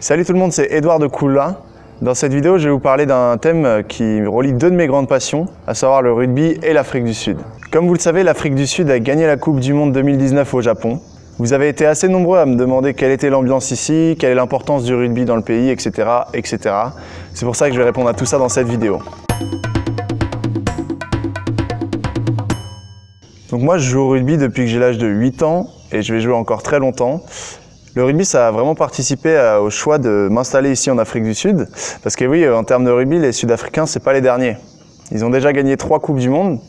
Salut tout le monde, c'est Edouard de Kula. Dans cette vidéo, je vais vous parler d'un thème qui relie deux de mes grandes passions, à savoir le rugby et l'Afrique du Sud. Comme vous le savez, l'Afrique du Sud a gagné la Coupe du Monde 2019 au Japon. Vous avez été assez nombreux à me demander quelle était l'ambiance ici, quelle est l'importance du rugby dans le pays, etc. etc. C'est pour ça que je vais répondre à tout ça dans cette vidéo. Donc moi, je joue au rugby depuis que j'ai l'âge de 8 ans et je vais jouer encore très longtemps. Le rugby, ça a vraiment participé au choix de m'installer ici en Afrique du Sud. Parce que oui, en termes de rugby, les Sud-Africains, c'est pas les derniers. Ils ont déjà gagné 3 Coupes du Monde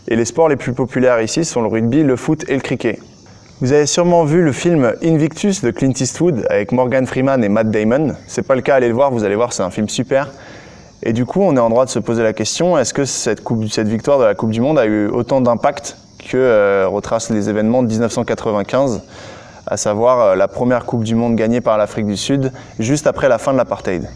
et les sports les plus populaires ici sont le rugby, le foot et le cricket. Vous avez sûrement vu le film Invictus de Clint Eastwood avec Morgan Freeman et Matt Damon. C'est pas le cas, allez le voir, vous allez voir, c'est un film super. Et du coup, on est en droit de se poser la question, est-ce que cette victoire de la Coupe du Monde a eu autant d'impact que retracent les événements de 1995, à savoir la première Coupe du Monde gagnée par l'Afrique du Sud, juste après la fin de l'apartheid.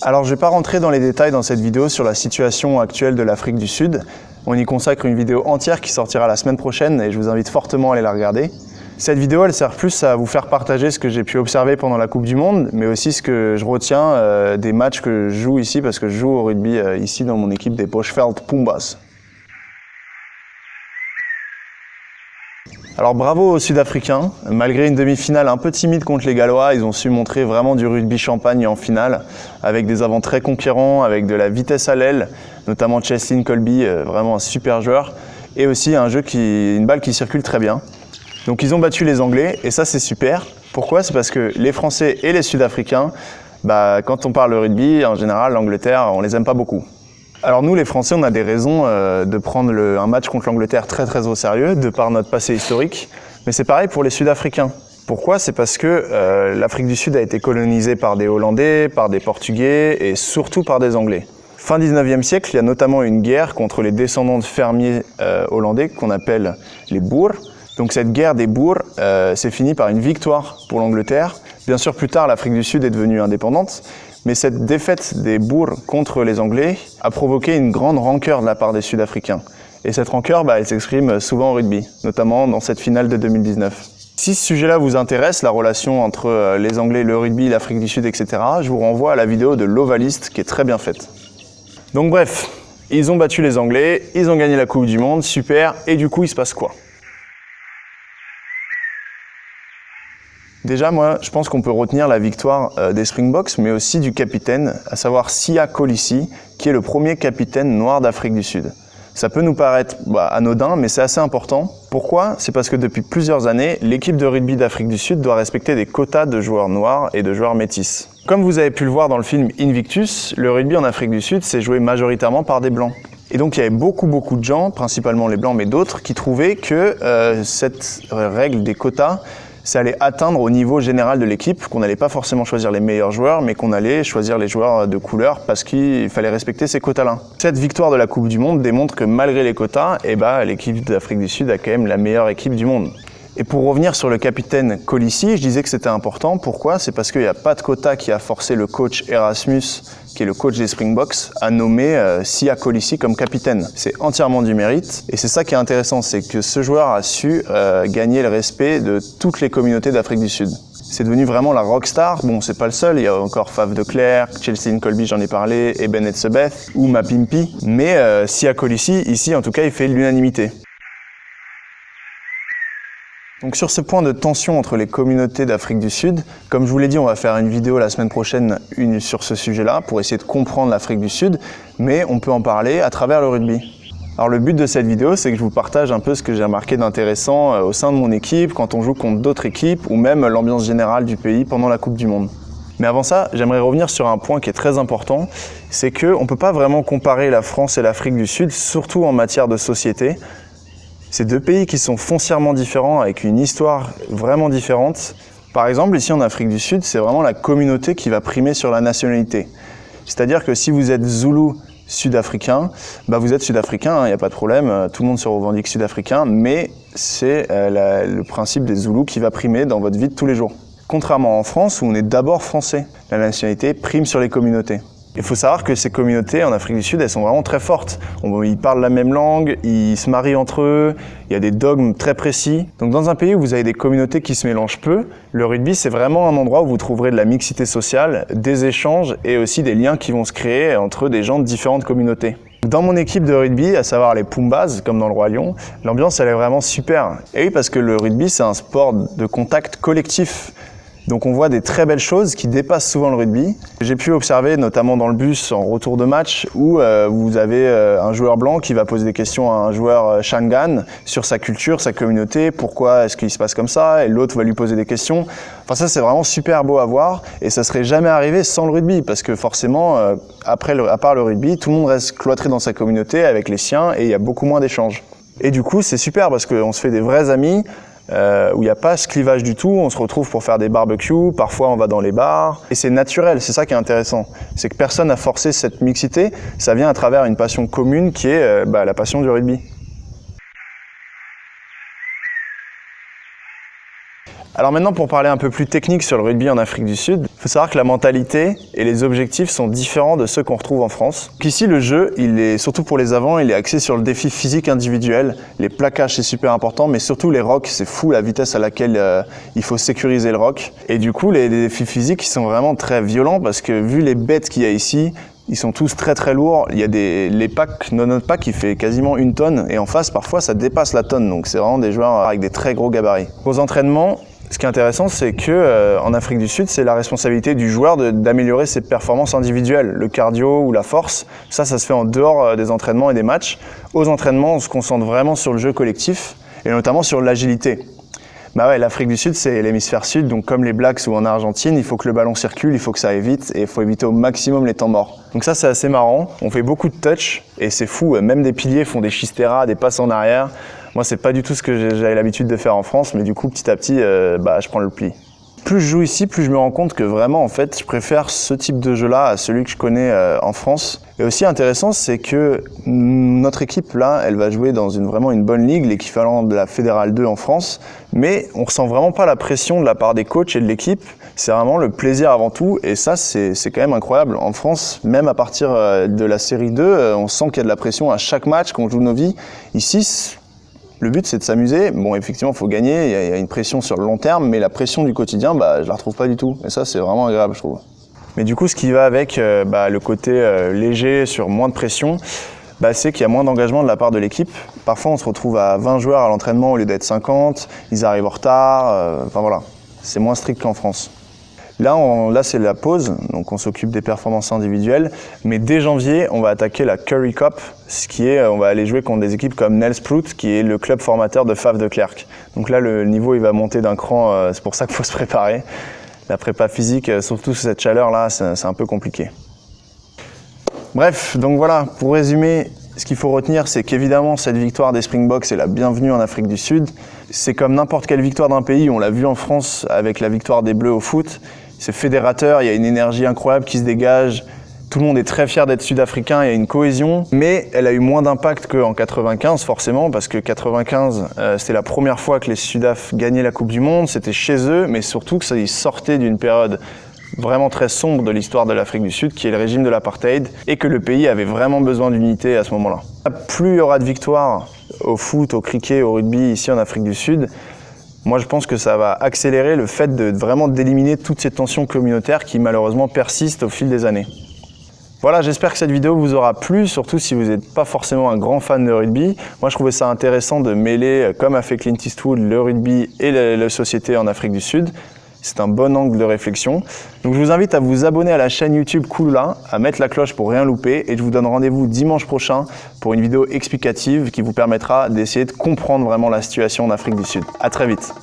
Alors je ne vais pas rentrer dans les détails dans cette vidéo sur la situation actuelle de l'Afrique du Sud. On y consacre une vidéo entière qui sortira la semaine prochaine et je vous invite fortement à aller la regarder. Cette vidéo, elle sert plus à vous faire partager ce que j'ai pu observer pendant la Coupe du Monde, mais aussi ce que je retiens des matchs que je joue ici, parce que je joue au rugby ici dans mon équipe des Boschveld Pumbas. Alors bravo aux Sud-Africains, malgré une demi-finale un peu timide contre les Gallois, ils ont su montrer vraiment du rugby champagne en finale, avec des avants très conquérants, avec de la vitesse à l'aile, notamment Cheslin Kolbe, vraiment un super joueur, et aussi une balle qui circule très bien. Donc ils ont battu les Anglais, et ça c'est super. Pourquoi? C'est parce que les Français et les Sud-Africains, quand on parle de rugby, en général, l'Angleterre, on les aime pas beaucoup. Alors nous, les Français, on a des raisons de prendre un match contre l'Angleterre très au sérieux, de par notre passé historique. Mais c'est pareil pour les Sud-Africains. Pourquoi? C'est parce que l'Afrique du Sud a été colonisée par des Hollandais, par des Portugais et surtout par des Anglais. Fin 19e siècle, il y a notamment une guerre contre les descendants de fermiers hollandais qu'on appelle les Boers. Donc cette guerre des Boers s'est finie par une victoire pour l'Angleterre. Bien sûr, plus tard, l'Afrique du Sud est devenue indépendante. Mais cette défaite des Boers contre les Anglais a provoqué une grande rancœur de la part des Sud-Africains. Et cette rancœur, elle s'exprime souvent au rugby, notamment dans cette finale de 2019. Si ce sujet-là vous intéresse, la relation entre les Anglais, le rugby, l'Afrique du Sud, etc., je vous renvoie à la vidéo de l'Ovaliste qui est très bien faite. Donc bref, ils ont battu les Anglais, ils ont gagné la Coupe du Monde, super, et du coup il se passe quoi? Déjà, moi, je pense qu'on peut retenir la victoire des Springboks, mais aussi du capitaine, à savoir Siya Kolisi, qui est le premier capitaine noir d'Afrique du Sud. Ça peut nous paraître anodin, mais c'est assez important. Pourquoi? C'est parce que depuis plusieurs années, l'équipe de rugby d'Afrique du Sud doit respecter des quotas de joueurs noirs et de joueurs métis. Comme vous avez pu le voir dans le film Invictus, le rugby en Afrique du Sud s'est joué majoritairement par des blancs. Et donc il y avait beaucoup de gens, principalement les blancs, mais d'autres, qui trouvaient que cette règle des quotas, ça allait atteindre au niveau général de l'équipe, qu'on n'allait pas forcément choisir les meilleurs joueurs, mais qu'on allait choisir les joueurs de couleur parce qu'il fallait respecter ces quotas-là. Cette victoire de la Coupe du Monde démontre que malgré les quotas, l'équipe d'Afrique du Sud a quand même la meilleure équipe du monde. Et pour revenir sur le capitaine Kolisi, je disais que c'était important. Pourquoi? C'est parce qu'il n'y a pas de quota qui a forcé le coach Erasmus, qui est le coach des Springboks, à nommer Siya Kolisi comme capitaine. C'est entièrement du mérite. Et c'est ça qui est intéressant, c'est que ce joueur a su gagner le respect de toutes les communautés d'Afrique du Sud. C'est devenu vraiment la rockstar. Bon, c'est pas le seul, il y a encore Faf de Klerk, Cheslin Kolbe, j'en ai parlé, Eben Etzebeth ou Mapimpi. Mais Siya Kolisi, ici, en tout cas, il fait l'unanimité. Donc sur ce point de tension entre les communautés d'Afrique du Sud, comme je vous l'ai dit, on va faire une vidéo la semaine prochaine sur ce sujet-là pour essayer de comprendre l'Afrique du Sud, mais on peut en parler à travers le rugby. Alors le but de cette vidéo, c'est que je vous partage un peu ce que j'ai remarqué d'intéressant au sein de mon équipe, quand on joue contre d'autres équipes, ou même l'ambiance générale du pays pendant la Coupe du Monde. Mais avant ça, j'aimerais revenir sur un point qui est très important, c'est qu'on ne peut pas vraiment comparer la France et l'Afrique du Sud, surtout en matière de société. C'est deux pays qui sont foncièrement différents, avec une histoire vraiment différente. Par exemple, ici en Afrique du Sud, c'est vraiment la communauté qui va primer sur la nationalité. C'est-à-dire que si vous êtes Zoulou sud-africain, vous êtes sud-africain, il n'y a pas de problème, tout le monde se revendique sud-africain, mais c'est le principe des Zoulous qui va primer dans votre vie de tous les jours. Contrairement en France, où on est d'abord français, la nationalité prime sur les communautés. Il faut savoir que ces communautés en Afrique du Sud, elles sont vraiment très fortes. Ils parlent la même langue, ils se marient entre eux, il y a des dogmes très précis. Donc dans un pays où vous avez des communautés qui se mélangent peu, le rugby c'est vraiment un endroit où vous trouverez de la mixité sociale, des échanges et aussi des liens qui vont se créer entre des gens de différentes communautés. Dans mon équipe de rugby, à savoir les Pumbas, comme dans le Roi Lion, l'ambiance elle est vraiment super. Et oui, parce que le rugby c'est un sport de contact collectif. Donc on voit des très belles choses qui dépassent souvent le rugby. J'ai pu observer notamment dans le bus en retour de match où vous avez un joueur blanc qui va poser des questions à un joueur Shangaan sur sa culture, sa communauté, pourquoi est-ce qu'il se passe comme ça, et l'autre va lui poser des questions. Enfin ça c'est vraiment super beau à voir et ça serait jamais arrivé sans le rugby parce que forcément à part le rugby, tout le monde reste cloîtré dans sa communauté avec les siens et il y a beaucoup moins d'échanges. Et du coup c'est super parce qu'on se fait des vrais amis. Où il n'y a pas ce clivage du tout, on se retrouve pour faire des barbecues, parfois on va dans les bars, et c'est naturel, c'est ça qui est intéressant. C'est que personne n'a forcé cette mixité, ça vient à travers une passion commune qui est la passion du rugby. Alors maintenant pour parler un peu plus technique sur le rugby en Afrique du Sud, il faut savoir que la mentalité et les objectifs sont différents de ceux qu'on retrouve en France. Ici le jeu, surtout pour les avants, il est axé sur le défi physique individuel. Les plaquages c'est super important, mais surtout les rocks, c'est fou la vitesse à laquelle il faut sécuriser le rock. Et du coup les défis physiques ils sont vraiment très violents parce que vu les bêtes qu'il y a ici, ils sont tous très très lourds. Il y a les packs, notre pack il fait quasiment 1 tonne et en face parfois ça dépasse la tonne. Donc c'est vraiment des joueurs avec des très gros gabarits. Aux entraînements, ce qui est intéressant, c'est que en Afrique du Sud, c'est la responsabilité du joueur d'améliorer ses performances individuelles, le cardio ou la force. Ça se fait en dehors des entraînements et des matchs. Aux entraînements, on se concentre vraiment sur le jeu collectif et notamment sur l'agilité. L'Afrique du Sud, c'est l'hémisphère sud, donc comme les Blacks ou en Argentine, il faut que le ballon circule, il faut que ça aille vite et il faut éviter au maximum les temps morts. Donc ça, c'est assez marrant. On fait beaucoup de touch et c'est fou. Même des piliers font des chisteras, des passes en arrière. Moi, c'est pas du tout ce que j'avais l'habitude de faire en France, mais du coup, petit à petit, je prends le pli. Plus je joue ici, plus je me rends compte que vraiment, en fait, je préfère ce type de jeu-là à celui que je connais en France. Et aussi intéressant, c'est que notre équipe, là, elle va jouer dans vraiment une bonne ligue, l'équivalent de la Fédérale 2 en France, mais on ressent vraiment pas la pression de la part des coachs et de l'équipe. C'est vraiment le plaisir avant tout, et ça, c'est quand même incroyable. En France, même à partir de la série 2, on sent qu'il y a de la pression à chaque match qu'on joue nos vies. Ici, le but, c'est de s'amuser. Bon, effectivement, il faut gagner, il y a une pression sur le long terme, mais la pression du quotidien, je la retrouve pas du tout. Et ça, c'est vraiment agréable, je trouve. Mais du coup, ce qui va avec le côté léger, sur moins de pression, c'est qu'il y a moins d'engagement de la part de l'équipe. Parfois, on se retrouve à 20 joueurs à l'entraînement au lieu d'être 50, ils arrivent en retard, voilà. C'est moins strict qu'en France. Là, c'est la pause, donc on s'occupe des performances individuelles. Mais dès janvier, on va attaquer la Currie Cup, on va aller jouer contre des équipes comme Nelspruit, qui est le club formateur de Faf de Klerk. Donc là, le niveau, il va monter d'un cran, c'est pour ça qu'il faut se préparer. La prépa physique, surtout sous cette chaleur-là, c'est un peu compliqué. Bref, donc voilà, pour résumer, ce qu'il faut retenir, c'est qu'évidemment, cette victoire des Springboks est la bienvenue en Afrique du Sud. C'est comme n'importe quelle victoire d'un pays, on l'a vu en France avec la victoire des Bleus au foot. C'est fédérateur, il y a une énergie incroyable qui se dégage. Tout le monde est très fier d'être sud-africain, il y a une cohésion. Mais elle a eu moins d'impact qu'en 95 forcément, parce que 95, c'était la première fois que les Sudaf gagnaient la Coupe du Monde. C'était chez eux, mais surtout qu'ils sortaient d'une période vraiment très sombre de l'histoire de l'Afrique du Sud, qui est le régime de l'apartheid, et que le pays avait vraiment besoin d'unité à ce moment-là. Plus il y aura de victoires au foot, au cricket, au rugby ici en Afrique du Sud, moi je pense que ça va accélérer le fait de vraiment d'éliminer toutes ces tensions communautaires qui malheureusement persistent au fil des années. Voilà, j'espère que cette vidéo vous aura plu, surtout si vous n'êtes pas forcément un grand fan de rugby. Moi je trouvais ça intéressant de mêler, comme a fait Clint Eastwood, le rugby et la société en Afrique du Sud. C'est un bon angle de réflexion. Donc je vous invite à vous abonner à la chaîne YouTube Kulula, à mettre la cloche pour rien louper et je vous donne rendez-vous dimanche prochain pour une vidéo explicative qui vous permettra d'essayer de comprendre vraiment la situation en Afrique du Sud. À très vite.